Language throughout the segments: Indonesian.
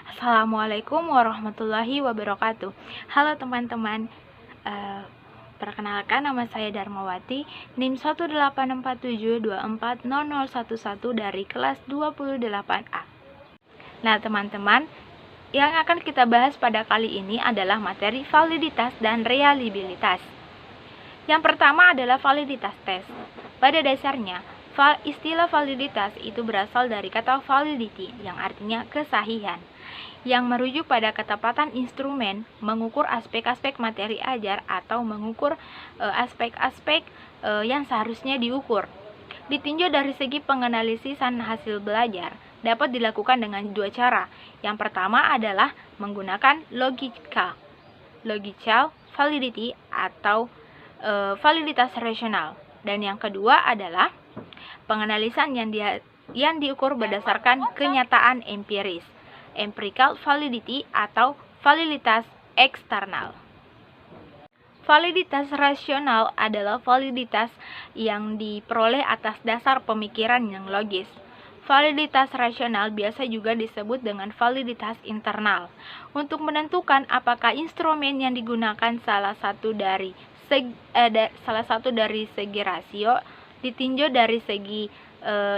Assalamualaikum warahmatullahi wabarakatuh. Halo teman-teman, perkenalkan nama saya Darmawati, NIM 18472400011 dari kelas 28A. Nah teman-teman, yang akan kita bahas pada kali ini adalah materi validitas dan reliabilitas. Yang pertama adalah validitas tes. Pada dasarnya, istilah validitas itu berasal dari kata validity yang artinya kesahihan, yang merujuk pada ketepatan instrumen mengukur aspek-aspek materi ajar atau mengukur aspek-aspek yang seharusnya diukur. Ditinjau dari segi penganalisisan hasil belajar dapat dilakukan dengan dua cara. Yang pertama adalah menggunakan logical validity atau validitas rasional, dan yang kedua adalah penganalisan yang diukur berdasarkan kenyataan empiris, empirical validity atau validitas eksternal. Validitas rasional adalah validitas yang diperoleh atas dasar pemikiran yang logis. Validitas rasional biasa juga disebut dengan validitas internal. Untuk menentukan apakah instrumen yang digunakan salah satu dari segi rasio, ditinjau dari segi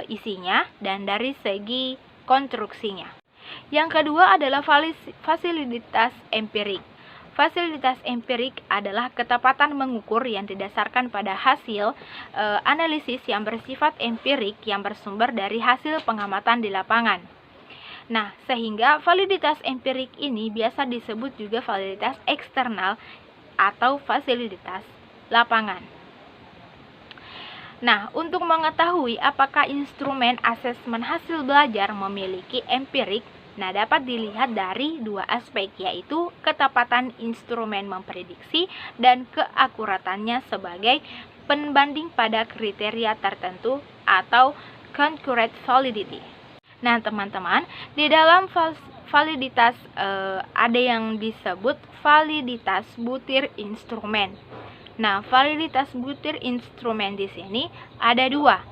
isinya dan dari segi konstruksinya. Yang kedua adalah fasilitas empirik. Fasilitas empirik adalah ketepatan mengukur yang didasarkan pada hasil analisis yang bersifat empirik yang bersumber dari hasil pengamatan di lapangan. Nah, sehingga validitas empirik ini biasa disebut juga validitas eksternal atau fasilitas lapangan. Nah, untuk mengetahui apakah instrumen asesmen hasil belajar memiliki empirik, dapat dilihat dari dua aspek, yaitu ketepatan instrumen memprediksi dan keakuratannya sebagai pembanding pada kriteria tertentu atau concurrent validity. Nah, teman-teman, di dalam validitas ada yang disebut validitas butir instrumen. Nah, validitas butir instrumen di sini ada dua,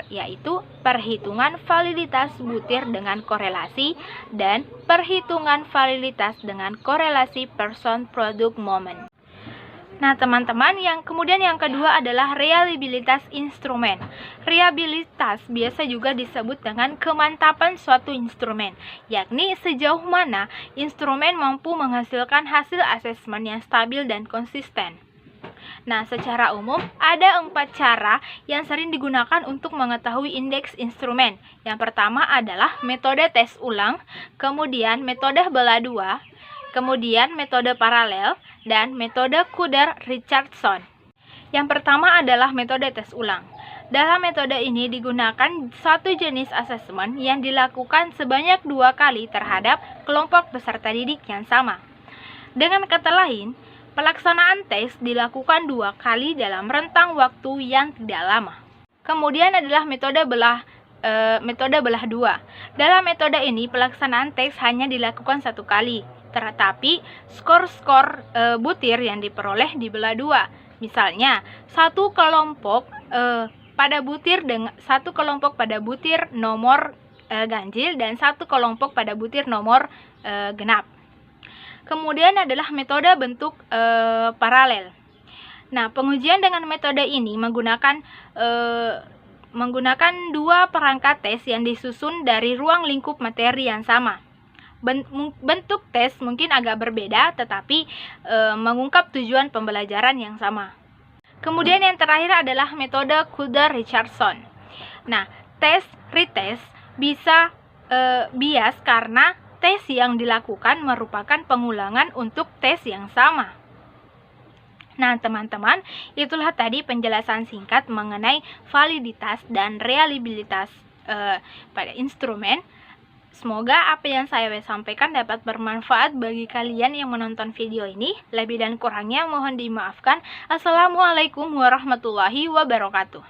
yaitu perhitungan validitas butir dengan korelasi dan perhitungan validitas dengan korelasi person product moment. Nah, teman-teman, yang kedua adalah reliabilitas instrumen. Reliabilitas biasa juga disebut dengan kemantapan suatu instrumen, yakni sejauh mana instrumen mampu menghasilkan hasil asesmen yang stabil dan konsisten. Nah, secara umum ada 4 cara yang sering digunakan untuk mengetahui indeks instrumen. Yang pertama adalah metode tes ulang, kemudian metode belah dua, kemudian metode paralel, dan metode Kuder-Richardson. Yang pertama adalah metode tes ulang. Dalam metode ini digunakan satu jenis asesmen yang dilakukan sebanyak 2 kali terhadap kelompok peserta didik yang sama. Dengan kata lain, pelaksanaan tes dilakukan 2 kali dalam rentang waktu yang tidak lama. Kemudian adalah metode belah dua. Dalam metode ini pelaksanaan tes hanya dilakukan 1 kali, tetapi skor-skor butir yang diperoleh dibelah 2. Misalnya, satu kelompok pada butir nomor ganjil dan satu kelompok pada butir nomor genap. Kemudian adalah metode bentuk paralel. Nah, pengujian dengan metode ini menggunakan 2 perangkat tes yang disusun dari ruang lingkup materi yang sama. Bentuk tes mungkin agak berbeda, tetapi mengungkap tujuan pembelajaran yang sama. Kemudian yang terakhir adalah metode Kuder-Richardson. Nah, tes retest bisa bias karena tes yang dilakukan merupakan pengulangan untuk tes yang sama. Nah, teman-teman, itulah tadi penjelasan singkat mengenai validitas dan reliabilitas pada instrumen. Semoga apa yang saya sampaikan dapat bermanfaat bagi kalian yang menonton video ini. Lebih dan kurangnya mohon dimaafkan. Assalamualaikum warahmatullahi wabarakatuh.